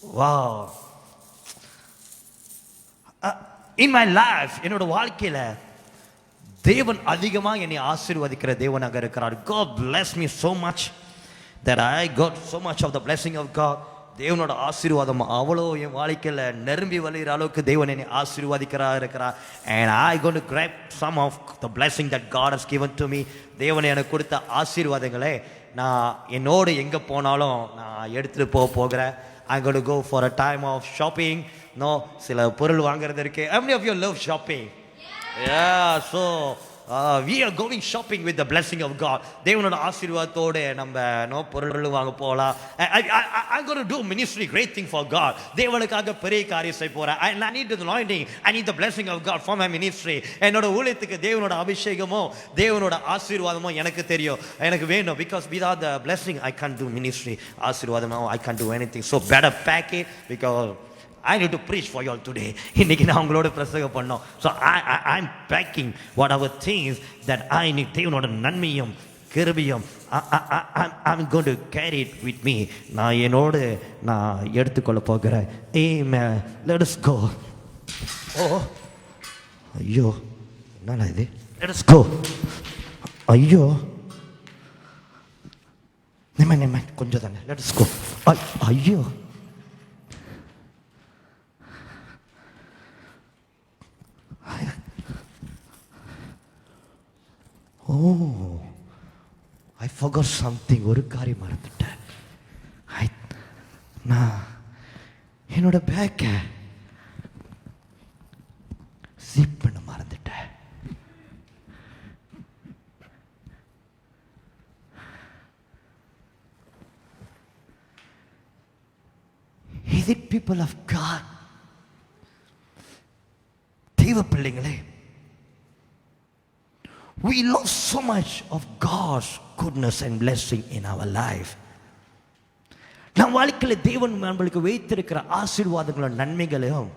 Wow. In my life, என்னோட வாழ்க்கையில தேவன் அதிகமாக என்னை ஆசீர்வதிக்கிற தேவனாக இருக்கிறார். God bless me so much that I got so much of the blessing of God. தேவனோட ஆசீர்வாதம் அவ்வளோ என் வாழ்க்கையில் நிரம்பி வழிகிற அளவுக்கு தேவன் என்னை இருக்கிறார். And I going to grab some of the blessing that God has given to me. தேவன் எனக்கு கொடுத்த ஆசீர்வாதங்களை நான் என்னோடு எங்கே போனாலும் நான் எடுத்துகிட்டு போகிறேன். I'm going to go for a time of shopping. No, சில பொருள் வாங்குறது இருக்கு. How many of you love shopping? Yeah, so we are going shopping with the blessing of God. தேவனோட ஆசீர்வாதத்தோட நம்ம பொருள் வாங்க போகலாம். I'm going to do ministry, great thing for God. தேவனுக்காக பெரிய காரியம் செய்ய போறேன். I need the anointing, I need the blessing of God for my ministry. என்னோட ஊழியத்துக்கு தேவனோட அபிஷேகமோ தேவனோட ஆசீர்வாதமோ எனக்கு தெரியும், எனக்கு வேணும். Because without the blessing I can't do ministry. ஆசீர்வாதமோ I can't do anything. So better pack it because I need to preach for you all today. இன்னைக்கு நான் உங்களோட பிரசங்கம் பண்ணோம். So I'm packing whatever things that I need. தேவனோட நன்மையும் கிருபையும் I'm going to carry it with me. நான் என்னோடு நான் எடுத்துக்கொள்ள போகிறேன். Amen. Let us go. Oh, ஐயோ என்னடா இது? Let us go. ஐயோ நிம்ம கொஞ்சம் தானே. Let us go. ஐயோ Oh, I forgot something. ஒரு காரியம் மறந்துட்டேன். நான் என்னோட பேக்கை ஜிப் பண்ண மறந்துட்டேன். Is it people of God? தேவ பிள்ளைங்களே, we lost so much of God's goodness and blessing in our life. நம் வாழ்க்கையில் தேவன் நம்மளுக்கு வைத்திருக்கிற ஆசீர்வாதங்களும் நன்மைகளையும்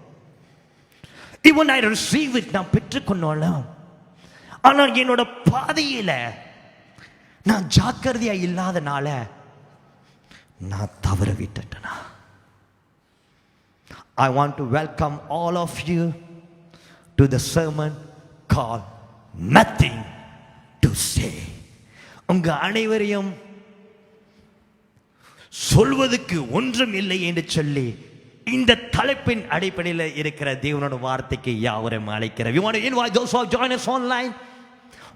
even I receive it, நான் பெற்றுக்கொண்டாலும் ஆனால் என்னோட பாதையில நான் ஜாக்கிரதையா இல்லாதனால நான் தவற விட்டுட்டேனா. I want to welcome all of you to the sermon called Nothing to Say. உங்க அனைவரையும் சொல்வதற்கு ஒன்றும் இல்லை என்று சொல்லி இந்த தலைப்பின் அடிப்படையில் இருக்கிற தேவனோட வார்த்தைக்கு யாவரையும் அழைக்கிறேன். We want to invite those who join us online.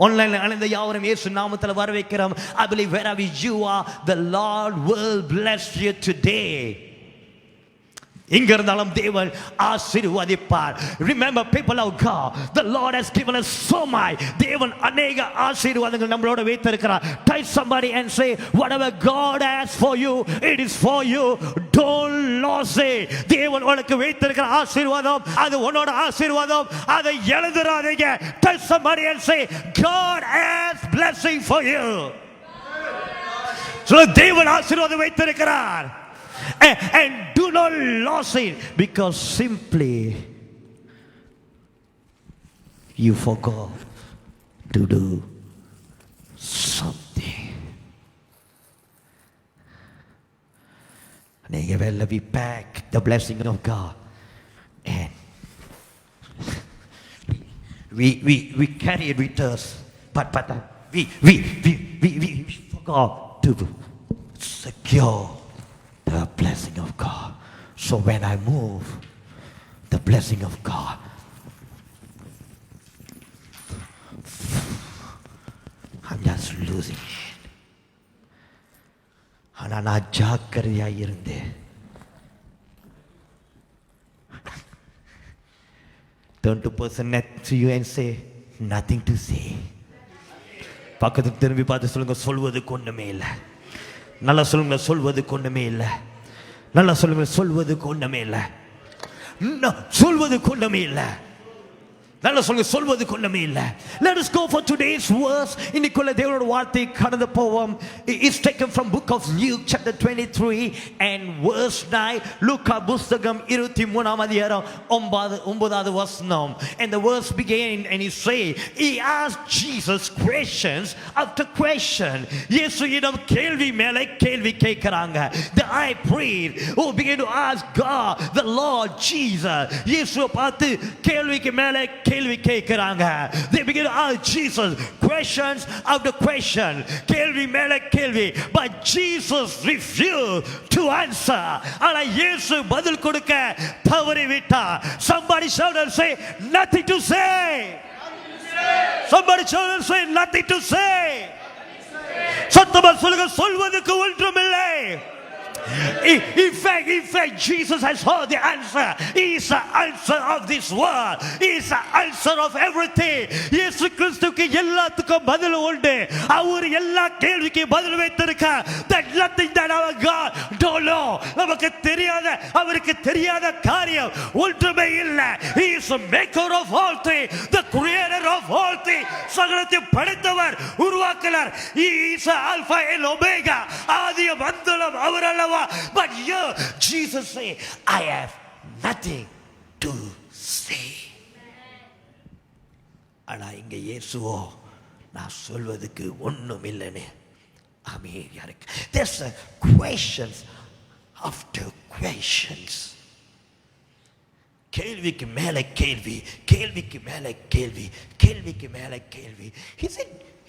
Online அனைந்த யாவரையும் இயேசு நாமத்தில் வரவேற்கிறோம். I believe wherever you are, the Lord will bless you today. இங்கிருந்தாலும் தேவன் ஆசீர்வதிப்பார். Remember people of God, the Lord has given us so much. தேவன் அநேக ஆசீர்வாதங்கள் நம்மளோட வைத்திருக்கிறார். Tell somebody and say, whatever God has for you, it is for you. Don't lose it. தேவன் உனக்கு வைத்திருக்கிற ஆசீர்வாதம் அது உன்னோட ஆசீர்வாதம், அதை இழந்துடாதீங்க. Tell somebody and say, God has blessing for you. So தேவன் ஆசீர்வாதம் வைத்திருக்கிறார். And do not lose it because simply you forgot to do something. We pack the blessing of God and we carry it with us, but we forgot to secure the blessing of God. So when I move, the blessing of God I'm just losing it. ஆனால் நான் ஜாக்கிரதையாக இருந்தேன். Turn to person next to you and say, nothing to say. பக்கத்துக்கு திரும்பி பார்த்து சொல்லுங்க, சொல்வதுக்கு ஒன்றுமே இல்லை. நல்லா சொல்லுங்க, சொல்வதுக்கு ஒன்றுமே இல்லை. நல்லா சொல்லுங்க, சொல்வதுக்கு ஒன்றுமே இல்லை. சொல்வதுக்கு ஒன்றுமே இல்லை. நல்ல சொல்லுங்க, சொல்வது கொள்ளமே இல்லை. Let us go for today's verse. இன்னைக்குள்ள தேவனுடைய வார்த்தை கடந்து போவோம். It's taken from book of Luke chapter 23 and verse 9. லூக்கா புத்தகம் 23ஆம் அதிகாரம் 9வது வசனம். And the verse began and he say, he asked Jesus questions after question. இயேசுவிடம் கேள்வி மேலே கேள்வி கேட்கிறாங்க. The high priest who began to ask God, the Lord Jesus, இயேசுவை பார்த்து கேள்விக்கு மேலே கேள்வி கேட்கிறாங்க. They begin to ask Jesus questions after question, கேள்வி மேல கேள்வி. But Jesus refused to answer. ஆனா இயேசு பதில் கொடுக்க தவறிவிட்டார். Somebody shout and say, nothing to say. Somebody shout and say, nothing to say. சத்தமா சொல்லுங்க, சொல்வதற்கு ஒன்றுமில்லை. In fact, Jesus has heard the answer. He is the answer of this world. He is the answer of everything. இயேசு கிறிஸ்துவுக்கு எல்லாத்துக்கும் பதில் உண்டு. அவர் எல்லா கேள்விக்கு பதில் வைத்திருக்கார். That nothing that our God don't know. நமக்கு தெரியாத, அவருக்கு தெரியாத காரியம் ஒன்றுமே இல்லை. He is the maker of all things, the creator of all things. சகலத்தை படைத்தவர், உருவாக்கினார். He is the Alpha and Omega. ஆதியும் அந்தமும் அவர் அல்லவா. But here Jesus say, I have nothing to say. ஆனா இங்க இயேசுவோ, நான் சொல்வதற்கு ஒண்ணும் இல்லைன்னு அமைதியா இருக்கு. There's questions after questions. கேள்விக்கு மேல கேள்வி, கேள்விக்கு மேல கேள்வி, கேள்விக்கு மேல கேள்வி.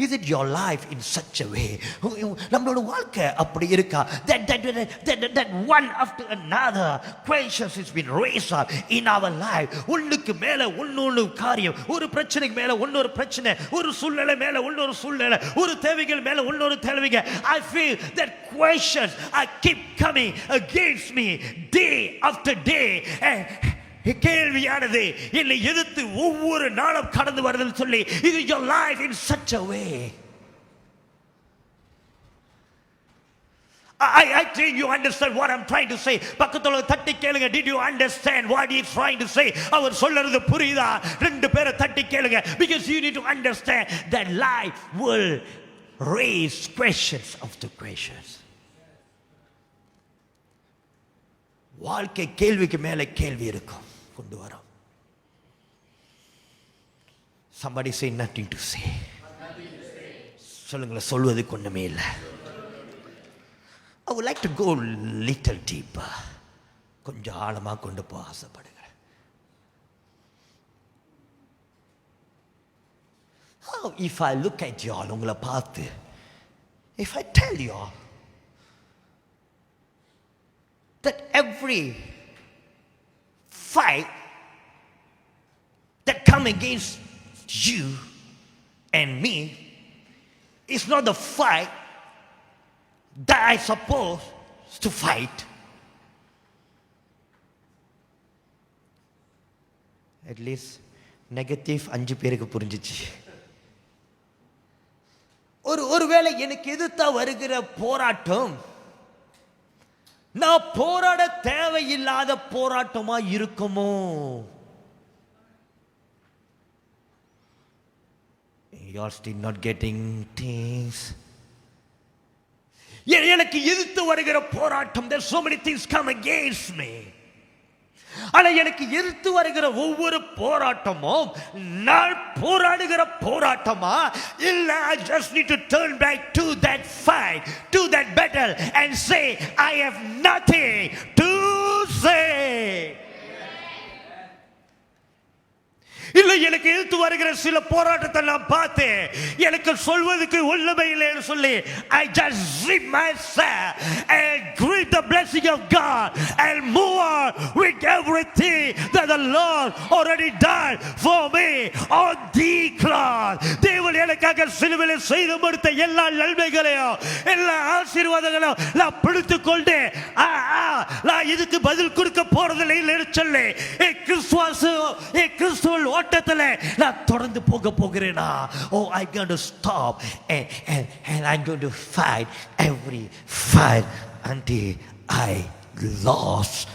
Is it your life in such a way? நம்மளோட வாழ்க்கை அப்படி இருக்கா? That one after another questions has been raised up in our life. ஒண்ணுக்கு மேல ஒண்ணு காரியம், ஒரு பிரச்சனைக்கு மேல இன்னொரு பிரச்சனை, ஒரு சூழ்நிலை மேல இன்னொரு சூழ்நிலை, ஒரு தேவைகள் மேல இன்னொரு தேவைகள். I feel that questions are keep coming against me day after day. கேள்வியானது என்னை எதிர்த்து ஒவ்வொரு நாளும் கடந்து வருதுன்னு சொல்லி, இது your life in such a way. I think you understand what I'm trying to say. பக்கத்துல தட்டி கேளுங்க, did you understand what he's trying to say? அவர் சொல்றது புரியுதா? ரெண்டு பேரை தட்டி கேளுங்க. Because you need to understand that life will raise questions after questions. வாழ்க்கை கேள்விக்கு மேல கேள்வி இருக்கும், கொண்டு வரும். Somebody say nothing to say. சொல்லுங்களேன், சொல்வதுக்கு ஒண்ணுமே இல்லை. I would like to go little deeper. கொஞ்சம் ஆழமா கொண்டு போக ஆசைப்படுகிறேன். How if I look at you all, உங்களை பார்த்து, if I tell you all that every fight that come against you and me is not the fight that I supposed to fight. At least negative 5 பேருக்கு புரிஞ்சிச்சு. ஒருவேளை எனக்கு எதிர்த்தா வருகிற போராட்டம் நான் போராட தேவையில்லாத போராட்டமா இருக்குமோ? You're still not getting things. எனக்கு எதிர்த்து வருகிற போராட்டம், there's so many things come against me. ஆனா எனக்கு எதிர்த்து வருகிற ஒவ்வொரு போராட்டமும் நான் போராடுகிற போராட்டமா இல்ல? I just need to turn back to that fight, to that battle and say I have nothing to say. இல்ல எனக்கு எதிர்த்து வருகிற சில போராட்டத்தை நான் பார்த்து எனக்கு சொல்வதற்கு ஒண்ணுமே இல்லைன்னு சொல்லி I just zip myself and grip the blessing of God and move on with everything that the Lord already done for me on the cross. தேவன் எனக்காக சிலுவையில் செய்து முடித்த எல்லா நன்மைகளையும் எல்லா ஆசீர்வாதங்களையும் நான் பிடித்துக் கொண்டு நான் இதுக்கு பதில் கொடுக்க போறதில்லை இல்லைன்னு சொல்லி கிறிஸ்துவின் ஓட்டத்தில் நான் தொடர்ந்து போக போகிறேனா? Oh, I'm going to stop and I'm going to fight every fight until I lost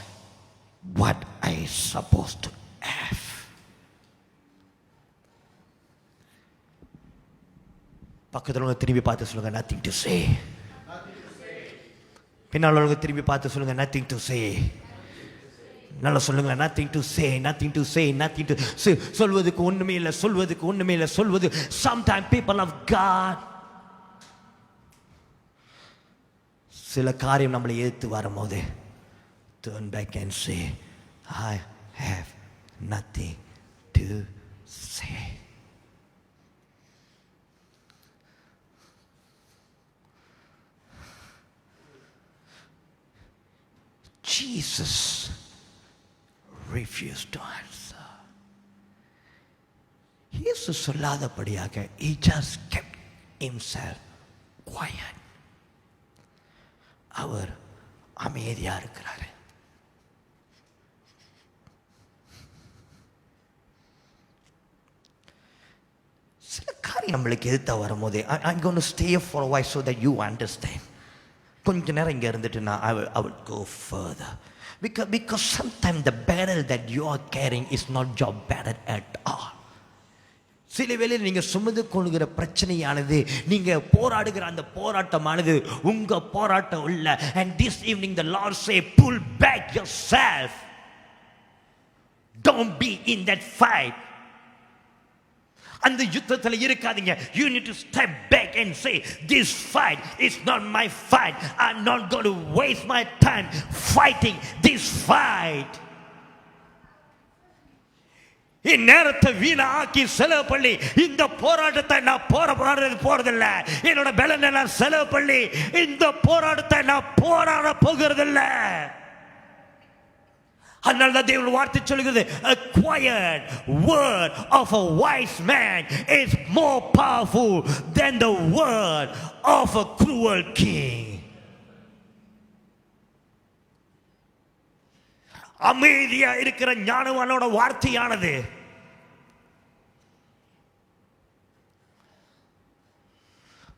what I supposed to have. பக்கத்தில் உள்ள திரும்பி பார்த்து சொல்லுங்க, nothing to say. பின்னால் உள்ள திரும்பி பார்த்து சொல்லுங்க, nothing to say. நல்லா சொல்லுங்க, nothing to say, nothing to say, nothing to say. சொல்வதுக்கு ஒண்ணுமே இல்லை, சொல்வதுக்கு ஒண்ணுமே இல்லை, சொல்வது. Sometimes people of God, சில காரியம் நம்மளை எதிர்த்து வரும்போது turn back and say, I have nothing to say. Jesus refused to answer. இயேசு சொல்லாதபடியாக he just kept himself quiet. அவர் அமைதியா இருக்கிறாரு. சில காரியம் நம்மளுக்கு எதிர்த்தா வரும்போது I'm going to stay for a while so that you understand. கொஞ்ச நேரம் இங்கே இருந்துட்டு நான் I will go further. Because sometimes the battle that you are carrying is not your battle at all. சில வேளையில் நீங்கள் சுமந்து கொள்கிற பிரச்சனையானது, நீங்கள் போராடுகிற அந்த போராட்டமானது உங்க போராட்டம் இல்ல. And this evening the Lord say, pull back yourself. Don't be in that fight. அந்த யுத்தத்தில் இருக்காதீங்க. You need to step back and say, this fight is not my fight. I'm not going to waste my time fighting this fight. இந்நேரத்தை வீணாக்கி செலவு பண்ணி இந்த போராட்டத்தை நான் போறதில்லை. என்னோட பலனை நான் செலவு பண்ணி இந்த போராட்டத்தை நான் போராட போகிறதில்லை. அதனால தான் தேவன் வார்த்தை சொல்கிறது, a quiet word of a wise man is more powerful than the word of a cruel king. அமைதியா இருக்கிற ஞானவானோட வார்த்தையானது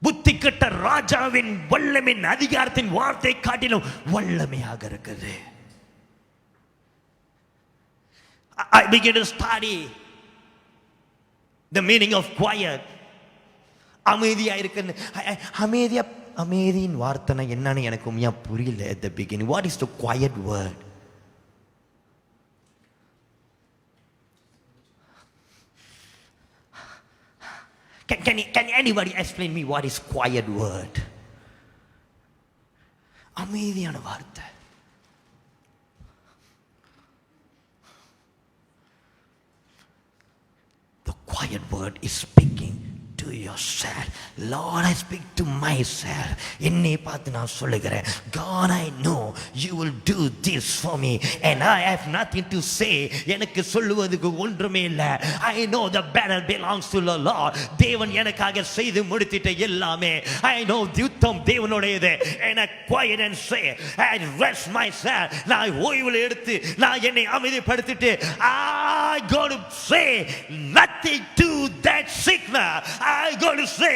புத்தி கெட்ட ராஜாவின் வல்லமின் அதிகாரத்தின் வார்த்தை காட்டிலும் வல்லமையாக இருக்குது. I begin to study the meaning of quiet. அமைதியா இருக்கு. அமைதியின் வார்த்தை என்னன்னு எனக்கு உண்மையா புரியல at the beginning. What is the quiet word? Can anybody explain me what is quiet word? அமைதியான வார்த்தை. The quiet word is speaking to yourself. Lord, I speak to myself. என்னை பார்த்து நான் சொல்லுகிறேன், God, I know you will do this for me and I have nothing to say. எனக்கு சொல்லுவதுக்கு ஒன்றுமே இல்லை. I know the battle belongs to the Lord. தேவன் எனக்காக செய்து முடித்திட்ட எல்லாமே. I know யுத்தம் தேவனுடையது. And I quiet and say, I rest myself. நான் ஓய்வில் எடுத்து நான் என்னை அமைதிப்படுத்திட்டு I going to say nothing to that sickness. I going to say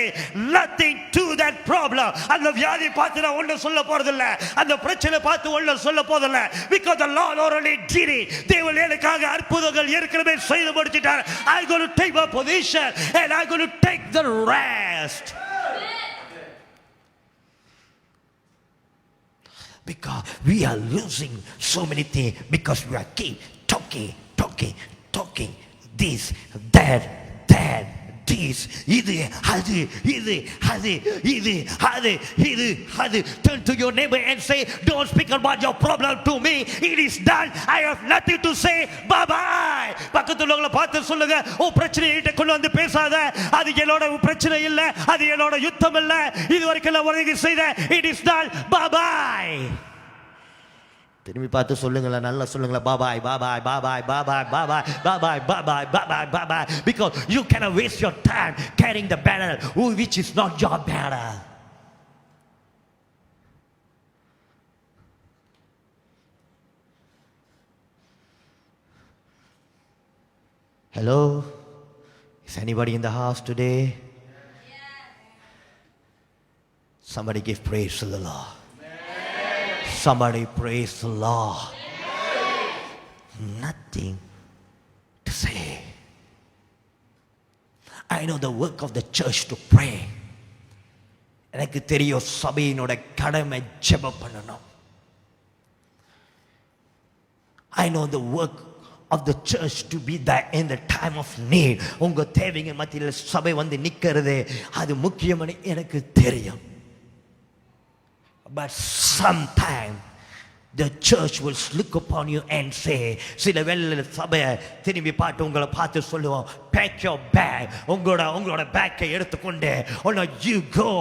nothing to that problem. அந்த வியாதி பார்த்து நான் ஒன்றும் சொல்ல போறதில்லை. அந்த பிரச்சனை பார்த்து ஒன்றும் சொல்ல போறதில்லை. Because the Lord already did it. தேவன் எனக்காக அற்புதங்கள் ஏற்கனவே செய்து முடிச்சிட்டார். I going to take my position and I going to take the rest. Because we are losing so many things because we are keep talking this, that, this, இது அது இது அது இது அது இது அது. Turn to your neighbor and say, don't speak about your problem to me. It is done. I have nothing to say. Bye bye. பக்கத்துல உள்ளவங்கள பார்த்து சொல்லுங்க, ஓ பிரச்சனை கிட்ட கொண்டு வந்து பேசாத. அது என்னோட பிரச்சனை இல்ல, அது என்னோட யுத்தம் இல்ல. இது வரைக்கும் நான் உதவி செய்த. It is done. Bye bye. திரும்பி பார்த்து சொல்லுங்களா, நல்லா சொல்லுங்களா, பாபாய் பாபாய் பாபாய் பாபாய் பாபாய் பாபாய் பாபாய் பாபாய் பாபாய். Because you cannot waste your time carrying the banner which is not your banner. Hello, is anybody in the house today? Somebody give praise to the Lord. Somebody praise the Lord. Nothing to say. I know the work of the church to pray. எனக்கு தெரியும் சபையினோட கடமை ஜெபம் பண்ணணும். I know the work of the church to be there in the time of need. உங்க தேவைங்க மத்தியில் சபை வந்து நிக்கிறது அது முக்கியம்னு எனக்கு தெரியும். But sometime the church will look upon you and say, சில வேளையில சபையை திரும்பி பார்த்து உங்களை பார்த்து சொல்லுவோம், pack your bag, உங்களோட பேக்கை எடுத்துக்கொண்டு, oh no, you go,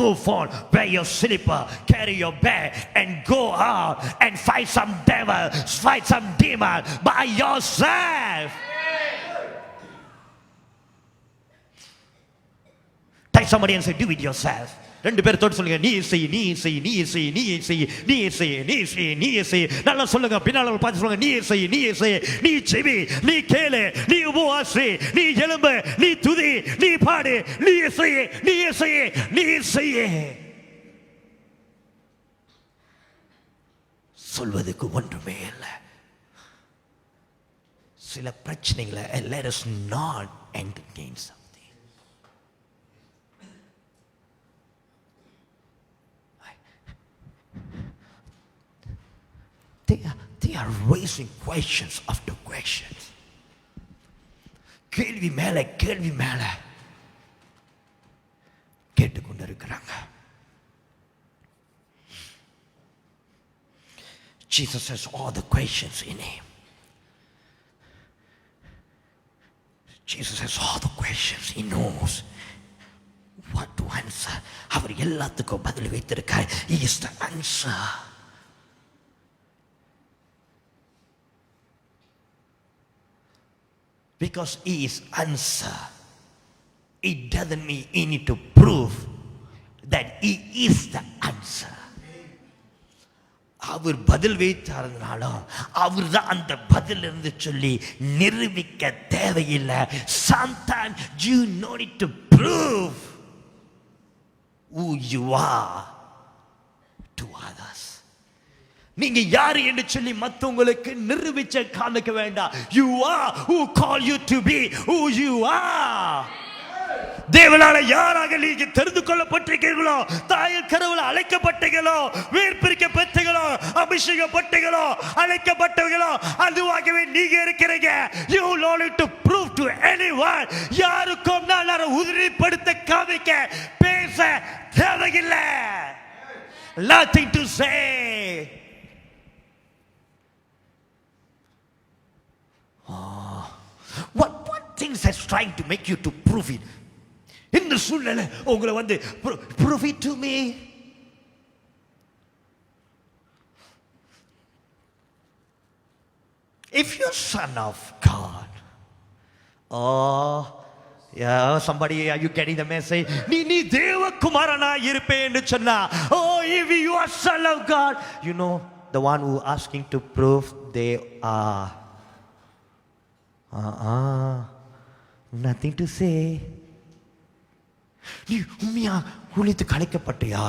move on, wear your slipper, carry your bag and go out and fight some devil, fight some demon by yourself. Take somebody and say, do it yourself. ரெண்டு பேர் தொட்டு சொல்லுங்க, நீ செய் நீ செய் நீ செய் நீ செய் நீ செய் நீ செய் நீ செய். நல்லா சொல்லுங்க, பின்னால பார்த்து சொல்லுங்க, நீ செய் நீ செய் நீ செவி நீ கேளு நீ உபவாசி நீ எழும்பு நீ துதி நீ பாடு நீ செய் நீ செய் நீ செய். சொல்வதுக்கு ஒன்றுமே இல்லை. சில பிரச்சனைகளை let us not entertain something. They are raising questions after questions. கேள்வி மேல கேள்வி மேல கேட்டுக்கொண்டிருக்கிறாங்க. Jesus has all the questions in him. Jesus has all the questions. He knows what to answer. அவர் எல்லாத்துக்கும் பதில் வைத்திருக்கார். He is the answer. Because he is answer, it doesn't mean he need to prove that he is the answer. அவர் பதில் வைத்தாருனாலும் அவர் தான் அந்த பதில் இருந்து சொல்லி நிரூபிக்க தேவையில்லை. Sometimes you need to prove who you are to others. நீங்க யாரு என்று சொல்லி மத்தவங்களுக்கு நிரூபிச்ச காமிக்க வேண்டாம். You are who call you to be who you are. தேவனால யாராக நீங்க தெரிந்து கொள்ளப்பட்டிருக்கீங்களோ, தாயின் கருவில அழைக்கப்பட்டீங்களோ, வேர்பிரிக்க பெற்றீங்களோ, அபிஷேகப்பட்டீங்களோ, அழைக்கப்பட்டவர்களோ, அதுவாகவே நீங்க இருக்கிறீங்க. You don't need to prove to anyone. யாருக்கும் நான் உறுதிப்படுத்த காமிக்க பேச தேவையில்லை. Nothing to say. What things has trying to make you to prove it? இந்த சூழ்நிலை உங்களை வந்து prove it to me. If you're son of God, oh yeah, somebody, are you getting the message? நீ தேவகுமாரனா இருப்பேன்னு சொன்னா, oh, if you are son of God, you know the one who asking to prove they are nothing to say. நீ உண்மையா ஊழியத்துக்கு அழைக்கப்பட்டியா?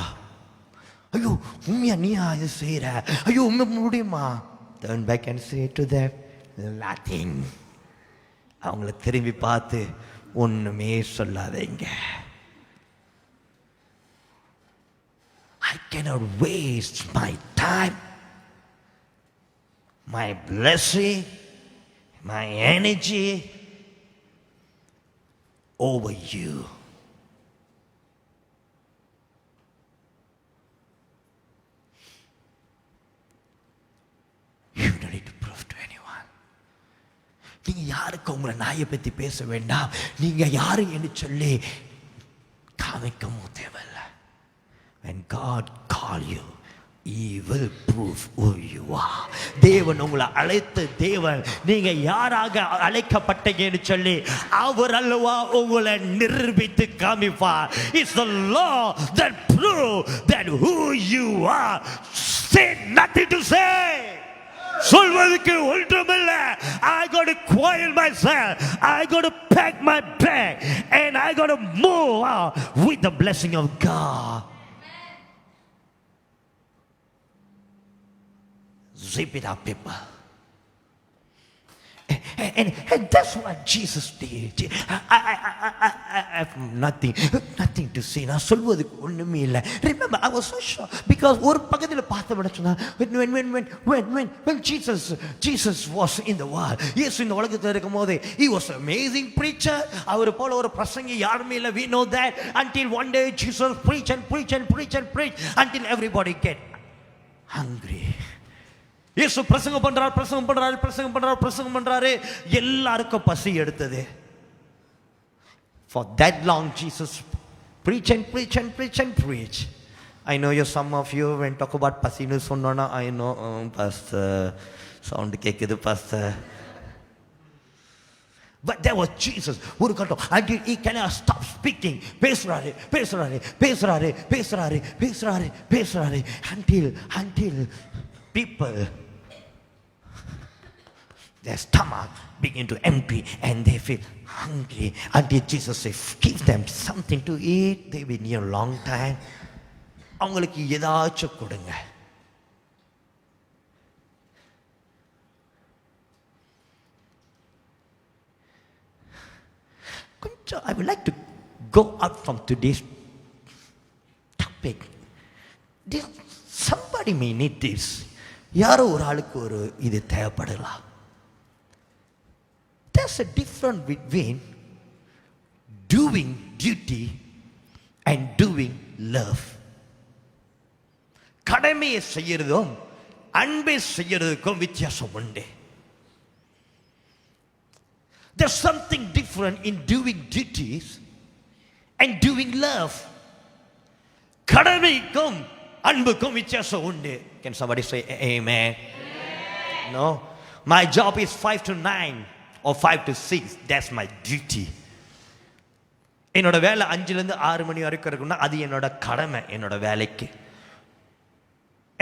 ஐயோ உண்மையா நீயா இது செய்யற? ஐயோ உண்மை முடியுமா? Turn back and say to them nothing. அவங்கள திரும்பி பார்த்து ஒண்ணுமே சொல்லாதீங்க. I cannot waste my time, my blessing, my energy over you. You don't need to prove to anyone. நீங்க யாருக்கு உங்களை நாயை பத்தி பேச வேண்டாம். நீங்க யாரு என்று சொல்லி காமிக்கவும் தேவையில்லை. When God call you, He will prove who you are. தேவன் உங்களை அழைத்த தேவன், நீங்க யாராக அழைக்கப்பட்டீங்கன்னு சொல்லி அவர் அல்லவா உங்களை நிரூபித்து காமிப்பார். It's the law that prove that who you are. Say nothing to say. சொல்வதற்கு ஒன்றுமில்லை. I got to quiet myself. I got to pack my bag and I got to move out with the blessing of God. Zip it up, people. And that's what Jesus did. I have nothing to say. நான் சொல்வதுக்கு ஒண்ணுமே இல்லை. Remember, I was so shocked because ஒரு பக்கத்துல பார்த்தவன சொன்னா when Jesus was in the world, இயேசு இந்த உலகத்துல இருக்கும்போது he was an amazing preacher. அவர் போல ஒரு பிரசங்கி யாருமே இல்லை. We know that until one day Jesus preach until everybody get hungry. இயேசு பிரசங்கம் பண்றாரு, எல்லாருக்கும் பசி எடுத்தது. For that long Jesus preach. I know some of you when talk about pasinu sonnona, I know pastor sound kekkudu pastor. But there was Jesus ஒரு கட்டம் until he cannot stop speaking. பேசுறாரு until people their stomach begin to empty and they feel hungry until Jesus says, give them something to eat. They've been here a long time. அவங்களுக்கு ஏதாச்சும் கொடுங்க. I would like to go out from today's topic. Somebody may need this. யாரோ ஒரு ஆளுக்கு ஒரு இது தேவைப்படலாம். There's a difference between doing duty and doing love. கடமையை செய்யறதும் அன்பை செய்யறதுக்கும் வித்தியாசம் உண்டு. There's something different in doing duties and doing love. கடமைக்கும் அன்புக்கும் வித்தியாசம் உண்டு. Can somebody say amen? No, my job is 5 to 9 or 5 to 6. That's my duty. என்னோட வேலை 5 ல இருந்து 6 மணி வரைக்கும் இருக்குன்னா அது என்னோட கடமை, என்னோட வேலைக்கு.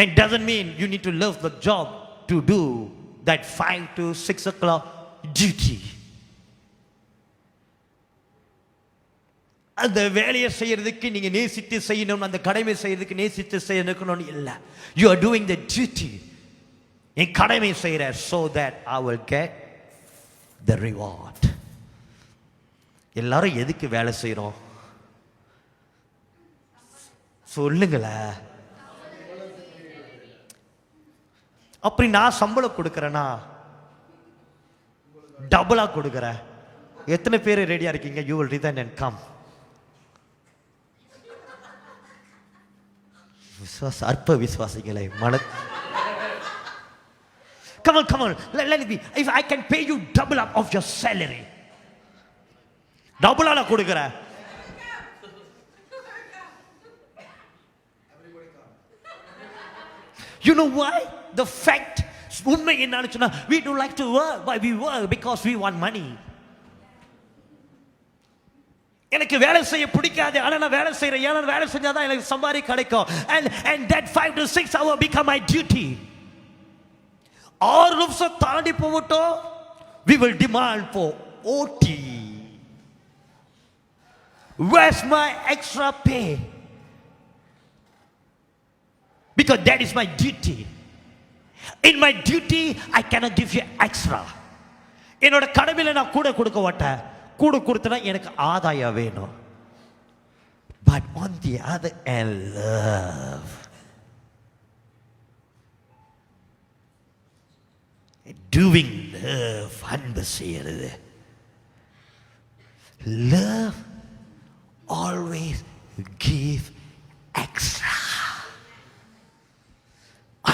And doesn't mean you need to love the job to do that 5 to 6 o'clock duty. அந்த வேலையை செய்யறதுக்கு நீங்க நேசித்து செய்யணும், அந்த கடமை செய்யறதுக்கு நேசித்து செய்யணும்னு இல்ல. You are doing the duty. நீ கடமை செய்யற so that I will get the reward. எல்லாரும் எதுக்கு வேலை செய்யறோம் சொல்லுங்களே. அப்படி நான் சம்பளம் கொடுக்கறேனா டபுளா கொடுக்கறேன். எத்தனை பேர் ரெடியா இருக்கீங்க? You will resign and come. அற்ப விசுவாசிகளை மன come on let it be. If I can pay you double up of your salary, double ஆ கொடுக்கறேன். You know why? The fact உண்மை என்னன்னு சொன்னா we don't like to work, but we work because we want money. எனக்கு வேலை செய்ய பிடிக்காது, ஆனா நான் வேலை செய்றேன். ஏன்னா வேலை செஞ்சாதான் எனக்கு சம்பாதி கிடைக்கும். And that 5 to 6 hour become my duty. 6 நிமிஷம் தாண்டி போகட்டும், we will demand for OT. Where's my extra pay? Because that is my duty. In my duty I cannot give you extra. என்னோட கடமையில நான் கூட கொடுக்க மாட்டேன். கூட கொடுத்தனா எனக்கு ஆதாயம் வேணும். But on the other hand, love. Doing love, அன்பு செய்யறது. Love always give extra.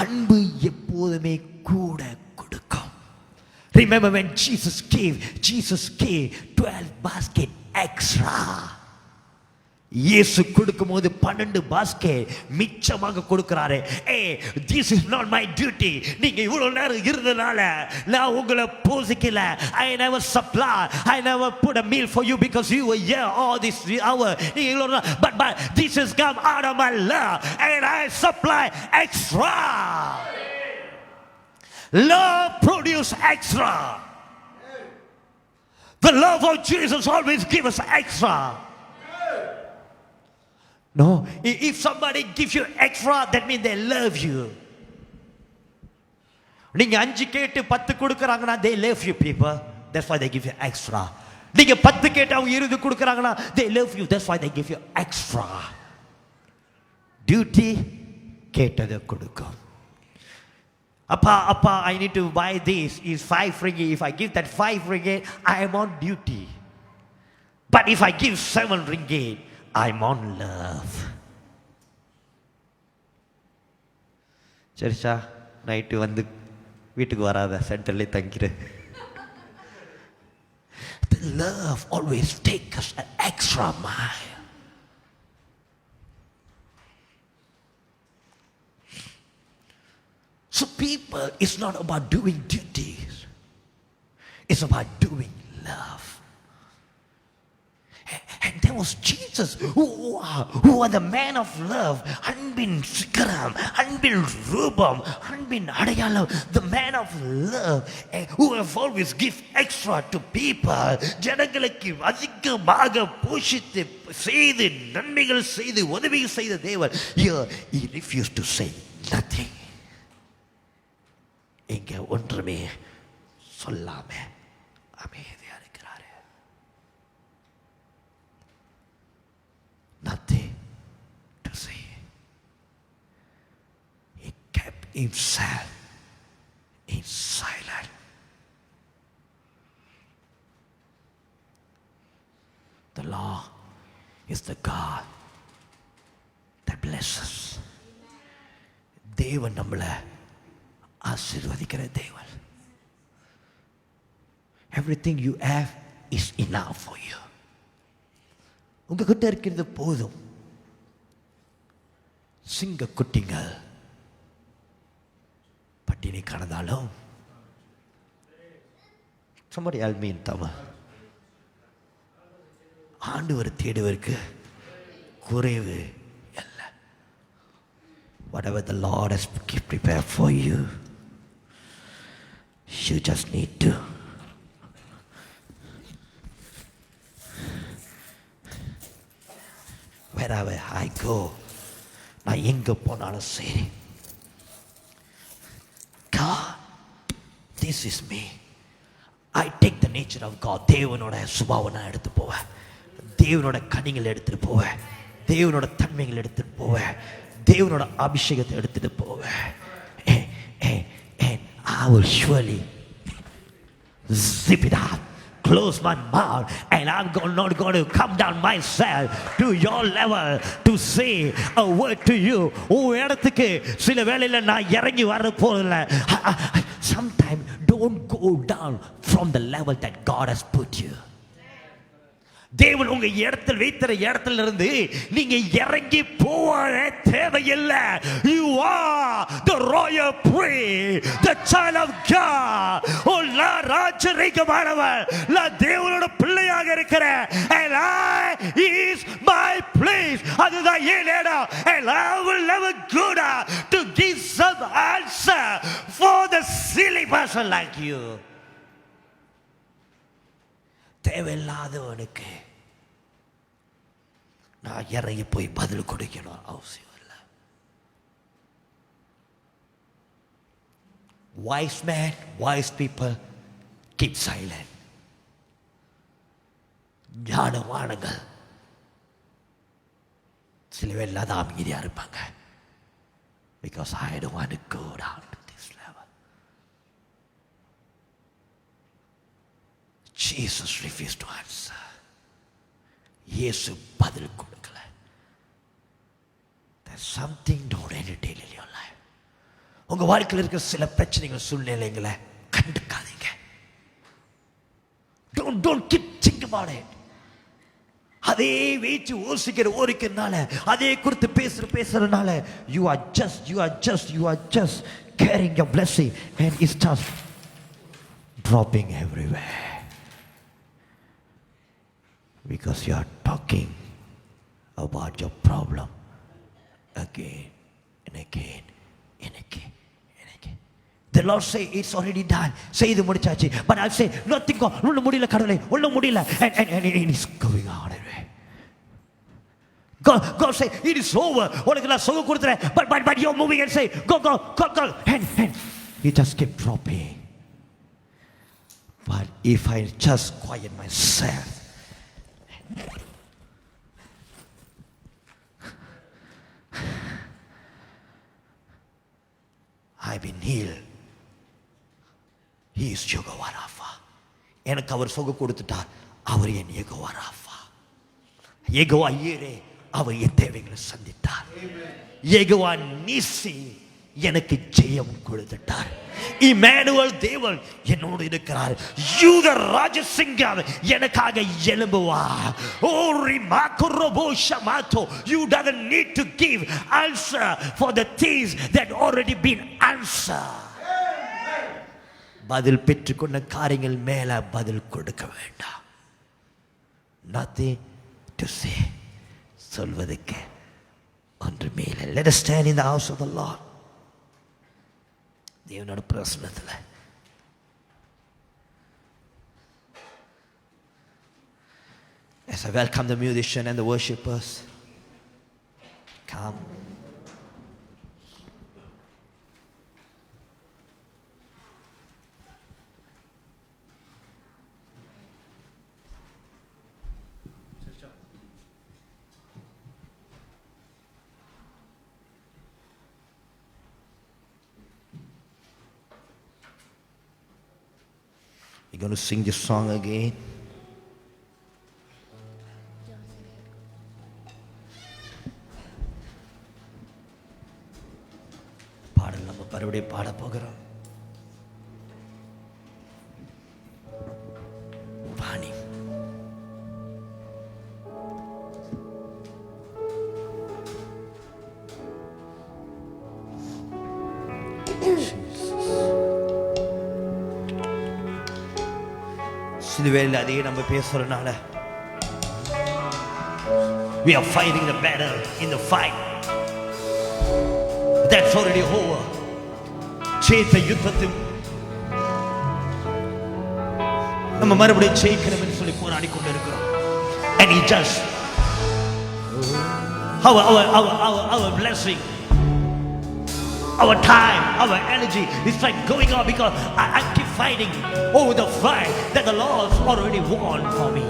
அன்பு எப்போதுமே கூட கொடுக்கும். Remember when Jesus gave 12 basket extra. இயேசு கொடுக்கும்போது 12 பாஸ்கெட் மிச்சமாக கொடுக்கறாரு. this is not my duty. நீங்க இவ்வளவு நேரம் இருந்தனால நான் உங்களை போசிக்கல. I never supply, I never put a meal for you because you were here all this hour. But this has come out of my love and I supply extra. Love produce extra. The love of Jesus always gives us extra. No, if somebody gives you extra, that means they love you. நீங்க 5 கேட்டு 10 கொடுக்கறாங்கன்னா they love you people. That's why they give you extra. நீங்க 10 கேட்டா அவங்க 20 கொடுக்கறாங்கன்னா they love you, that's why they give you extra. Duty கேட்டதை கொடுக்கும். அப்பா I need to buy this, is 5 ringgit. If I give that 5 ringgit, I am on duty. But if I give 7 ringgit, I'm on love. சரிச்சா, night வந்து வீட்டுக்கு வராத, சென்டர்லே தங்கிரு. The love always takes us an extra mile. So people, it's not about doing duties. It's about doing love. And there was Jesus, who was the man of love. Anbin Sikaram, Anbin Rubam, Anbin Adayalam, the man of love, who have always give extra to people. Janagalaki, Adhikamaga, Pushite, Seydu, Nanmigal Seydu, Udavi Seydu Devan. Here, he refused to say nothing. இங்கே ஒன்றுமே சொல்லாம அமைதியா இருக்கிறாரு. Nothing to say. He kept himself in silence. The Lord is the God that blesses. தேவன் நம்மளை ஆசீர்வதிக்கிற தேவன். Everything you have is enough for you. உங்ககிட்ட இருக்கிறது போதும். சிங்க குட்டிங்கள் பட்டினி கடந்தாலும், somebody help me in Tamil. ஆண்டவர் தேடுவதற்கு குறைவு இல்லை. Whatever the Lord has prepared for you, you just need to wherever I go, நான் எங்க போனாலும் சரி, God, this is me. I take the nature of God. தேவனோட சுபாவம் நான் எடுத்து போவேன், தேவனோட கனிகள் எடுத்துட்டு போவேன், தேவனோட தன்மைகள் எடுத்துட்டு போவேன், தேவனோட அபிஷேகத்தை எடுத்துட்டு போவேன். I will surely zip it up, close my mouth, and I'm not going to come down myself to your level to say a word to you. இடத்துக்கு சில வேளையில நான் இறங்கி வர போறதில்ல. Sometimes don't go down from the level that God has put you. தேவன் உங்க இடத்தில் வைத்திருக்கிற இடத்துல இருந்து நீங்க இறங்கி போக தேவையில்லை. You are the royal priest, the child of God. நான் ராஜரீகமானவன், நான் தேவனோட பிள்ளையாக இருக்கிறேன். And I is my place. அதுதான் என் இடம். And I will never go down to give some answer for the silly person like you. தேவையில்லாதவனுக்கு நான் இறங்கி போய் பதில் கொடுக்கணும் அவசியம் இல்லை. Wise man, wise people keep silent. ஞானவான்கள் சில வேளை தான் அமைதியா இருப்பாங்க. Because I don't want to go down to this level. Jesus refused to answer. இயேசு பதில் கொடுக்கல. There's something don't entertain in your life. உங்க வாழ்க்கையில் இருக்கிற சில பிரச்சனைகள் சூழ்நிலைகளை கண்டுக்காதீங்க. Don't keep thinking about it. அதே வீச்சு ஓரிக்கிறனால, அதே குறித்து பேசுறதுனால you are just carrying your blessing and it starts dropping everywhere. Because you are talking about your problem again and again and again and again. The Lord say it's already done. Say இது முடிச்சாச்சு. But I say nothing. ஒன்னும் முடியல கடவுளே, ஒன்னும் முடியல. And it is going on anyway. God say it is over. உனக்கு நான் சுகம் கொடுத்துறேன். But you're moving and say go. And you just keep dropping. But if I just quiet myself, I've been healed. He is Jehovah Rapha. எனக்கு அவர் சுகம் கொடுத்துட்டார். அவர் என் யெகோவா ராஃபா. யெகோவா ஈரே, அவர் என் தேவைகளை சந்தித்தார். யெகோவா நீசி, எனக்கு ஜெயம் கொடுத்துட்டார். இம்மானுவேல் தேவன் என்னோடு இருக்கிறார். யூத ராஜசிங்கம் எனக்காக எழும்புவார். ஓ ரிமாக்கோ robot ஷமாட்டோ. You doesn't need to give answer for the things that already been answered. பதில் பெற்றுக்கொண்ட காரியங்கள் மேல பதில் கொடுக்க வேண்டாம். Nothing to say. சொல்வதற்கு ஒன்றுமே இல்லை. Let us stand in the house of the Lord. தேவனோட பிரசன்னத்தில் as I welcome the musician and the worshipers, come. We're going to sing this song again. பாடல் நம்ம மறுபடியும் பாட போகிறோம். பாணி சிலுவையில் அதே நம்ம பேசுறதுனால we are fighting the battle in the fight that's already over. ஜெயித்த யுத்தத்தில் நம்ம மறுபடியும் ஜெயிக்கணும் என்று சொல்லி போராடி கொண்டிருக்கிறோம். And he just our blessing, our time, our energy is like going on because I keep fighting over the fight that the Lord's already won for me.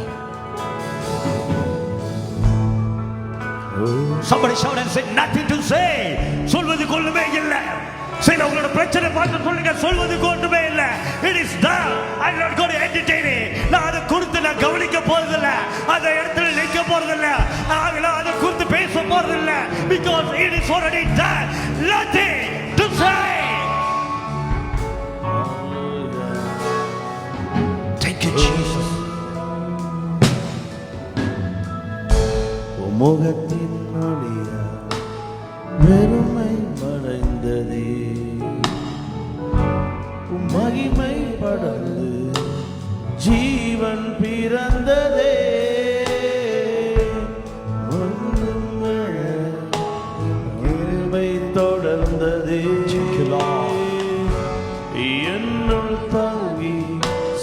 Somebody shout and say, nothing to say. சொல்வதுக்கு ஒண்ணுமே இல்ல. சில உங்களோட பிரச்சனை பார்த்து சொல்லுங்க, சொல்வதுக்கு ஒண்ணுமே இல்ல. It is done. I'm not going to entertain it. நான் அதை குறித்து நான் கவனிக்க போறதில்ல. அந்த இடத்துல நிற்க போறதில்ல. நான் அதை குறித்து பேச போறதில்ல. Because it is already done. Nothing to say. Thank you, Jesus. முகத்தின் ஒளியா பெருமை மறைந்ததே, மகிமை படர்ந்து ஜீவன் பிறந்ததே. கிருபை தொடர்ந்ததே, என்னுள் தங்கி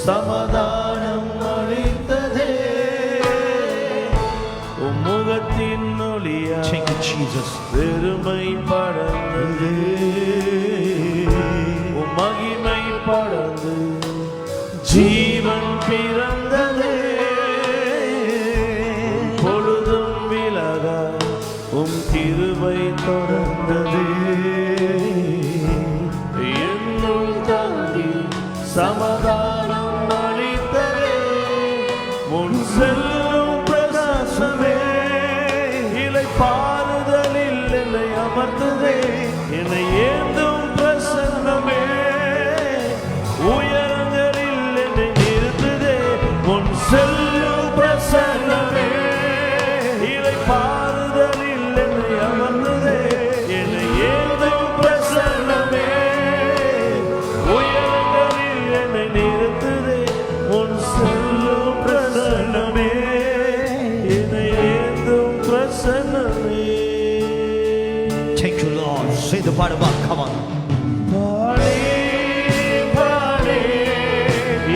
சமாதானம் அளித்ததே. முகத்தின் ஒளியா பெருமை படர்ந்தது, மகிமை படர்ந்து ஜீவன் பிறந்தது. பொழுதும் விலகா கிருபை தொடர்ந்தது, என்னுள் தங்கி சமாதானம் அளித்ததே. முன் செல்லும் பிரகாசமே, இலை பாறுதலில் என்னை அமர்ந்ததே. என்னை ஏந்தும் பிரசன்னமே, உயரங்களில் என்னை நிறுத்துதே. முன் செல்லும் பிரசன்னமே, இலை பாறுதலில் என்னை அமர்ந்ததே. என்னை ஏந்தும் பிரசன்னமே, உயரங்களில் என்னை நிறுத்துதே. முன் செல்லும் பிரசன்னமே, என்னை ஏந்தும் பிரசன்னமே. Thank you, Lord. Say the part about, come on. பாடே பாடே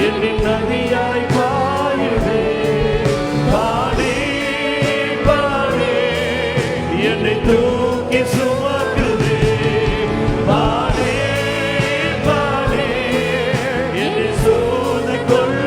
என்னின் நதியாய் பாயுதே. பாடே பாடே என்னை தூக்கி சுமக்குதே. பாடே பாடே என்னை சூழ்ந்து கொள்ள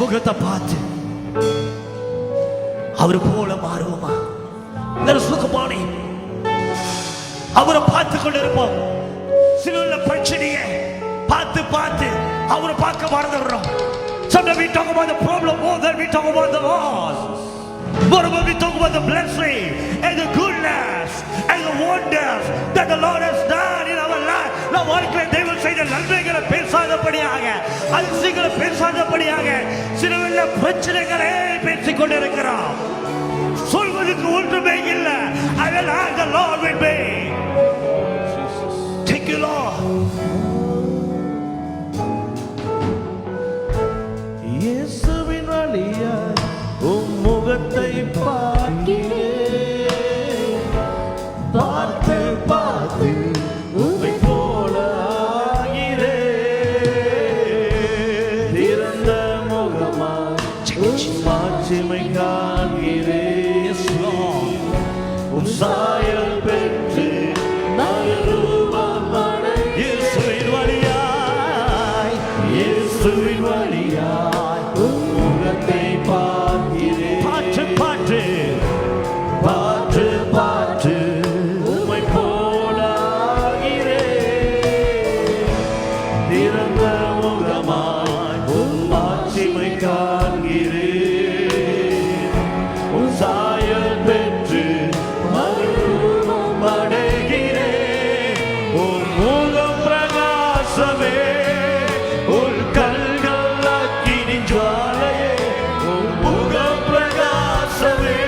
முகத்தை பார்த்து அவரு போல மாறுவோமா? Let us look upon him. அவரை பார்த்து கொண்டிருப்போம். சிலுவையில பிரச்சனையை பார்த்து பார்த்து அவரை பார்க்க மறந்துடுறோம். Sometimes we talk about the problem more than we talk about the loss. What about we talk about the blessing and the goodness and the wonders that the Lord has done in our life? நம் வாழ்க்கையில தேவன் செய்த நன்மைகளை பேசாதபடியாக, அதிசயங்களை பேசாதபடியாக சிலுவையில பிரச்சனைகளை பேசிக் கொண்டிருக்கிறோம். சொல்வதற்கு ஒன்றுமே இல்லை. I will have the Lord with me. Thank you, Lord. இயேசுவின் வழியாய் உம் முகத்தை பார்க்கிறேன். பார்த்து பார்த்து உம்மை போல ஆகிறேன். திறந்த முகமாய் உம் மாட்சிமை காண்கிறேன். உம் சாயல் பெற்று நல்ரூபம் அடைகிறேன். இயேசுவின் வழியாய், இயேசுவின் வழியாய் உம் முகத்தை பார்க்கிறேன். பாற்று பாற்று பார்த்து பார்த்து உம்மை போல ஆகிறேன். திறந்த முகமாய் உம் மாட்சிமை காண்கிறேன். உம் சாயல் பெற்று மறுரூபம் அடைகிறேன். உம் முகம் பிரகாசமே, உன் கண்கள் அக்கினி ஜுவாலையே. உம் முகம் பிரகாசமே,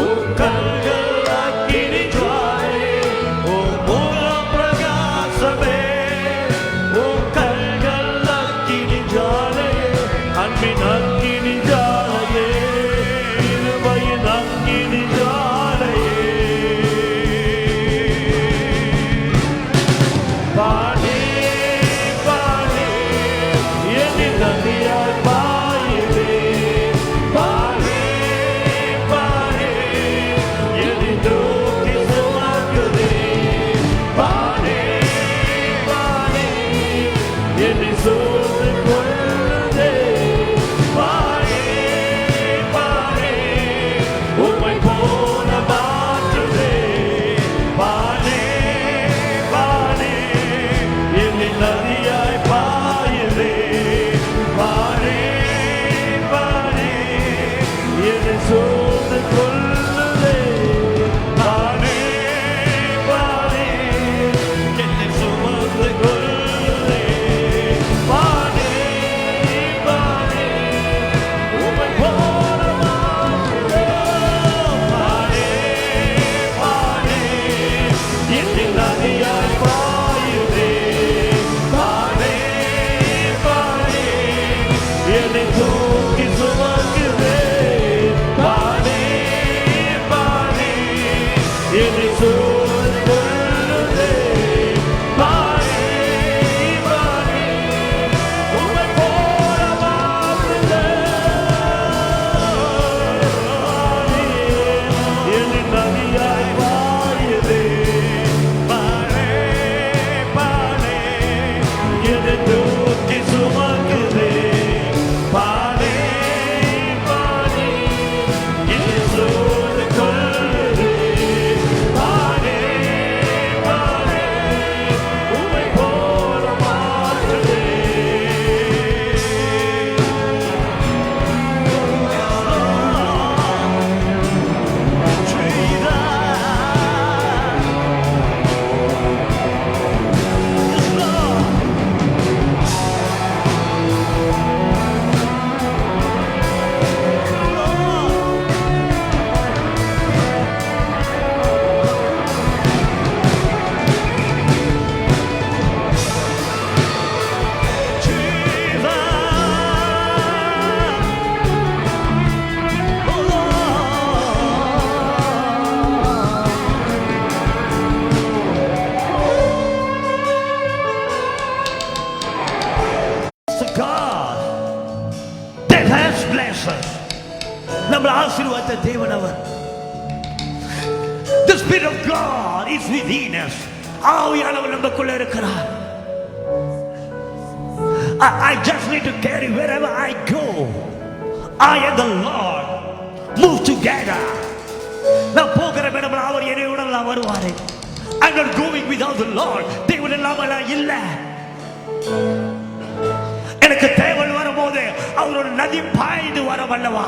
உன் கண்கள் அக்கினி ஜுவாலையே. உம் முகம் பிரகாசமே, உன் கண்கள் அக்கினி ஜுவாலையே. அன்பின் அக்கினி ஜுவாலையே, இருமையின் அக்கினி ஜுவாலையே. பாடி பாடி என்னில் நதியாய் பாயுதே. பாடி பாடி என்னை தூக்கி சுமக்குதே. பாடி பாடி என்னை சூழ்ந்து கொள்ளுதே. பாடி பாடி உம்மை போல மாற்றுதே. பாடி பாடி என்னில் நதியாய் பாயுதே. பாடி பாடி என்னை சூழ்ந்து கொள்ளுதே. பாடி பாடி என்னை சுமந்து கொள்ளுதே. பாடி பாடி உம்மை போல மாற்றுதே. பாடி பாடி என்னில் நதியாய் பாயுதே. பாடி பாடி என்னை தூக்கி சுமக்குதே. பாடி பாடி என்னை சூழ்ந்து கொள்ளுதே. பாடி பாடி உம்மை போல மாற்றுதே. பாடி என்னில் நதியாய் பாயுதே. பாடி பாடி என்னை தூக்கி சுமக்குதே. பாடி பாடி என்னை சூழ்ந்து கொள்ளுதே. பாடி பாடி உம்மை போல மாற்றுதே. God that has blessed us. நம்மளை ஆசீர்வதித்த தேவன் அவர். The Spirit of God is within us. ஆவியானவர் நமக்குள்ள இருக்கிறார். I just need to carry wherever I go. I and the Lord move together. நான் போகிற இடமெல்லாம் அவர் என்னோட வருவாரு. I'm not going without the Lord. தேவன் இல்லாம நான் இல்ல. எனக்கு தேவன் வரும்போது அவரோட நதி பாய்ந்து வர வல்லவா.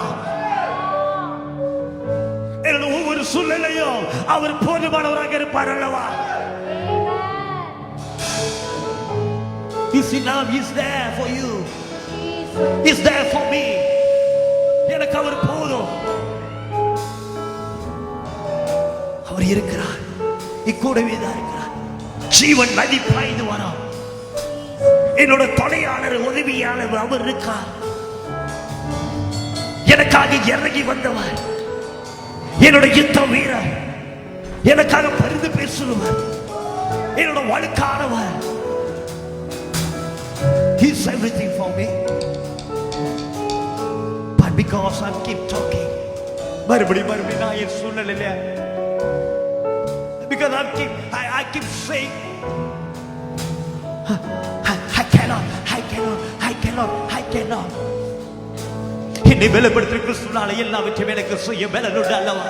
என்னோட ஒவ்வொரு சூழ்நிலையும் அவர் போதுமானவராக இருப்பார் அல்லவா. His love is there for you. Is there for me. எனக்கு அவர் போதும். அவர் இருக்கிறார். இக்கூடவே தான் இருக்கிறார். ஜீவன் நதி பாய்ந்து வரும். என்னோட துணையாளர் உதவியாளர் அவர் இருக்கார். எனக்காக இறங்கி வந்தவர், என்னோட யுத்த வீரர், எனக்காக பரிந்து பேசுவார், என்னோட வழுக்கானவர். He's everything for me. But because I keep talking, மறுபடியும் நான் என் சூழ்நிலையில, because I keep saying I cannot. என்னை பலப்படுத்துகிற கிறிஸ்துவினால எல்லாவற்றையும் எனக்கு செய்ய பலன் உண்டு அல்லவா.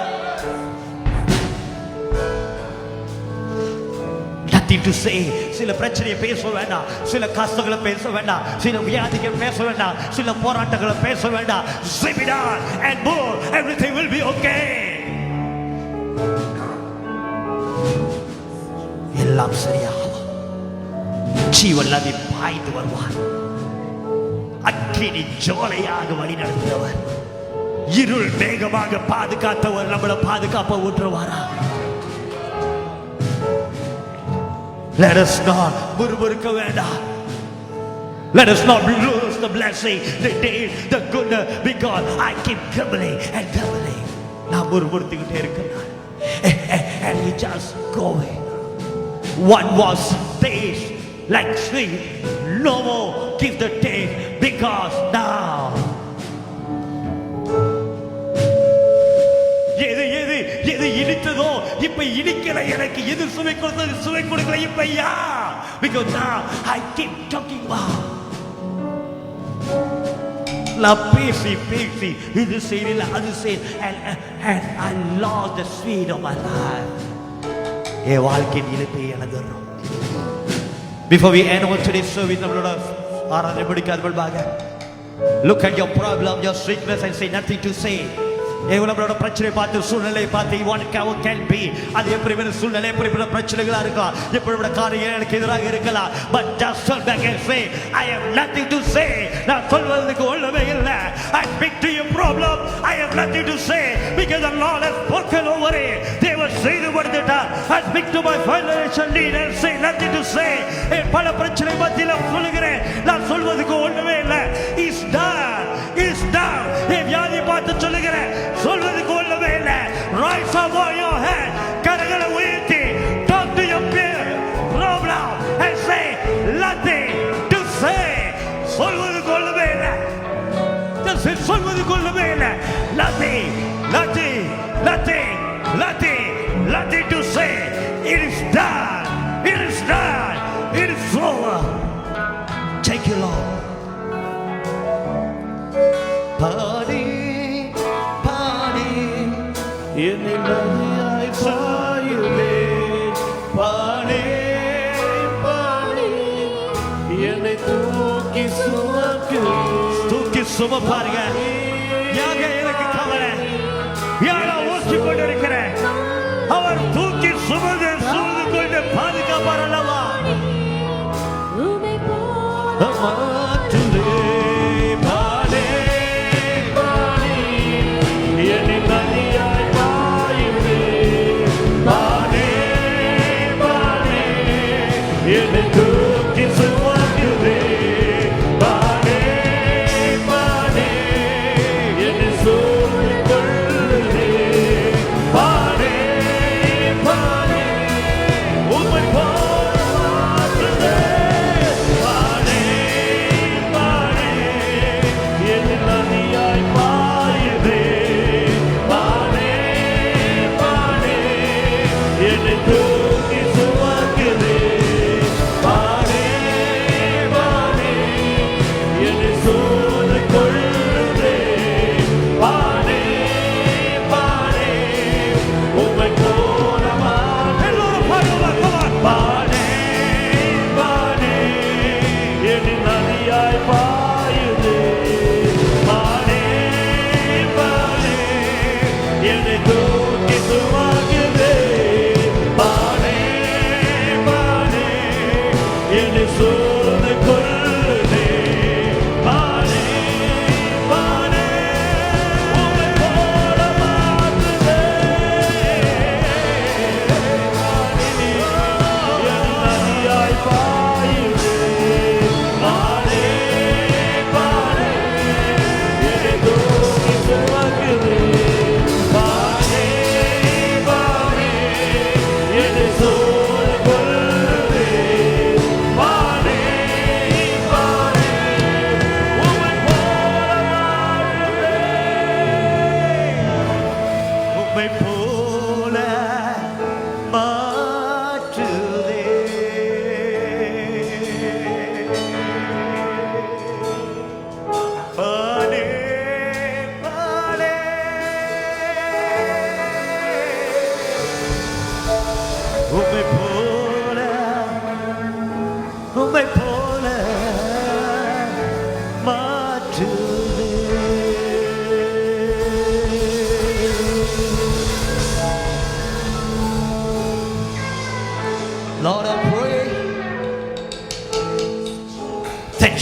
Nothing to say. சில பிரச்சனையை பேச வேண்டாம், சில கஷ்டங்களை பேச வேண்டாம், சில வியாதிகளை பேச வேண்டாம், சில போராட்டங்களை பேச வேண்டாம். Zip it on and move. Everything will be okay. எல்லாம் சரியாகும். ஜீவன் நதி பாய்ந்து வருவார். அக்கினி ஜோலையாக வழி நடத்துகிறவர், இருள் வேகமாக பாதுகாத்தவர் நம்மளை பாதுகாப்ப ஊற்றுவாரா. Let us not முறுமுறுக்க வேண்டாம். Let us not lose the blessing, the day, the goodness, because I keep grumbling and grumbling. நான் முறுமுறுத்துக்கிட்டே இருக்கிறேன். And he just going. One was taste like sweet, no more give the taste, because now எது இனித்ததோ இப்ப இனிக்கல. எனக்கு எது சுவை கொடுத்தது சுவை கொடுக்கல இப்ப யா. Because now I keep talking about பேசி இது செய்யல அது செய், and I lost the sweet of my life. என் வாழ்க்கையின் இனிப்பை எனக்கு. Before we end on today's service, நம்மளோட ஆராதனை முடிக்காத முன்பாக, look at your problem, your sickness and say nothing to say. நம்மளோட பிரச்சனை பார்த்து சூழ்நிலை பார்த்து can be, அது எப்படிப்பட்ட சூழ்நிலை எப்படிப்பட்ட பிரச்சனைகளா இருக்கலாம், எப்படிப்பட்ட காரியங்கள் எனக்கு எதிராக இருக்கலாம். But just turn back and say I have nothing to say. நான் சொல்வதற்கு ஒண்ணுமே இல்லை. I speak to your problem, I have nothing to say because the Lord has spoken over it. தேவன் செய்து முடித்துட்டார். I speak to my financial need and say nothing to say. பல பிரச்சனை மத்தியில் சொல்லுகிறேன், நான் சொல்வதற்கு ஒண்ணுமே இல்லை. It's done, it's done. வியாதி பார்த்து சொல்லுகிறேன், சொல்வதற்கு ஒண்ணுமே இல்லை. Rise up on your head, கரங்களை உயர்த்தி talk to your problem and say nothing to say. சொல்வதற்கு ஒண்ணுமே இல்லை. சொல்வதற்கு ஒண்ணுமே இல்லை. Nothing to say. It is done. It is done. It is over. Thank you, Lord. பாடி என்னை நதியாய் பாயுவே. பாடி என்னை தூக்கி சுமப்பாருங்க. யாக எனக்கு கவலை, யாக ஓசி கொண்டிருக்கிறேன். அவர் தூக்கி சுமந்து கொண்டு பாதுகாப்பார் அல்லவா.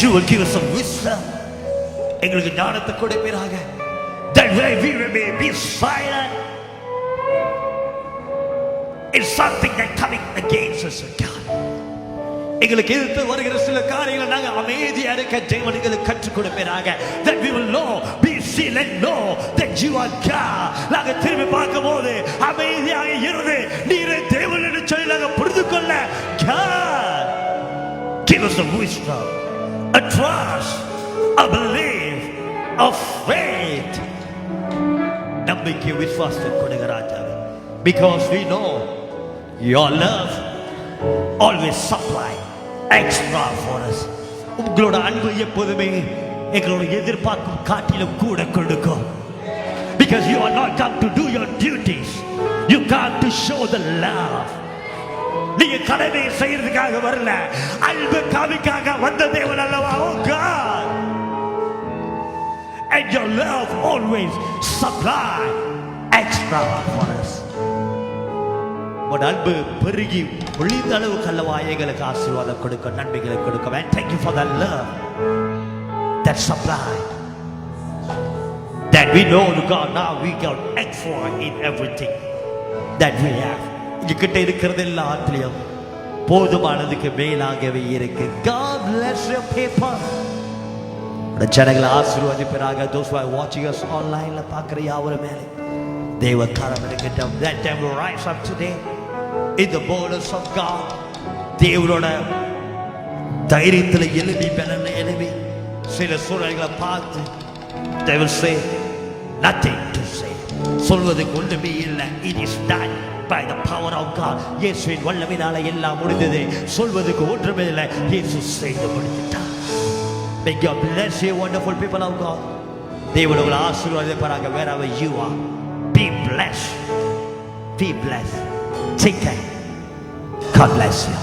you will give us some wisdom. எங்களுக்கு ஞானத்தை கொடுப்பீராக. That way we may be silent. It's something that coming against us, God. எங்களுக்கு எதிர்த்து வருகிற சில காரியங்களை நாங்க அமைதியா இருக்க தேவன் எங்களுக்கு கற்றுக் கொடுப்பீராக. That we will know, be still and know that you are God. நாங்க திரும்பி பார்க்கும்போது அமைதியாக இருந்து நீரே தேவன் என்று சொல்லி நாங்க புரிந்து கொள்ள. God, give us a wisdom, a trust, a belief, a faith. நம்பிக்கை விசுவாசத்தை கொடுங்க ராஜாவே. Because we know your love always supply extra for us. உங்களோட அன்பு எப்போதுமே எங்களோட எதிர்பார்க்கும் காட்டிலும் கூட கொடுக்கும். Because you are not come to do your duties, you come to show the love. நீங்க கடமை செய்யறதுக்காக வரல, அன்பு காமிக்காக வந்த தேவன் அல்லவா. Oh God, and your love always supply extra for us. உன் அன்பு பெருகி ஒளிந்த அளவுக்கு அல்லவா எங்களுக்கு ஆசீர்வாதம் கொடுக்க, நன்மைகளை கொடுக்க. And thank you for that love that supply, that we know God now we got extra in everything that we have. என்கிட்ட இருக்கிறது எல்லாத்திலும் போதுமானதுக்கு மேலாகவே இருக்கு. God bless your people. இந்த ஜனங்களை ஆசீர்வதிப்பீராக. Those who are watching us online பார்க்கிற யாவரும் மேலே தேவ கரம் இருக்கட்டும். That time will rise up today in the boldness of God. தேவனோட தைரியத்தில் எழுதி பலன் எழுதி சில சூழல்களை பார்த்து they will say nothing to say. சொல்வதுக்கு ஒன்றுமே இல்லை. It is done by the power of God. இயேசுவின் வல்லமையினால எல்லாம் முடிந்தது. சொல்வதுக்கு ஒன்றுமே இல்லை. இயேசு செய்து முடித்தார். May God bless you, wonderful people of God. தேவன் உங்களை ஆசீர்வதிப்பாராக. Wherever you are, be blessed. Be blessed. Take care. God bless you.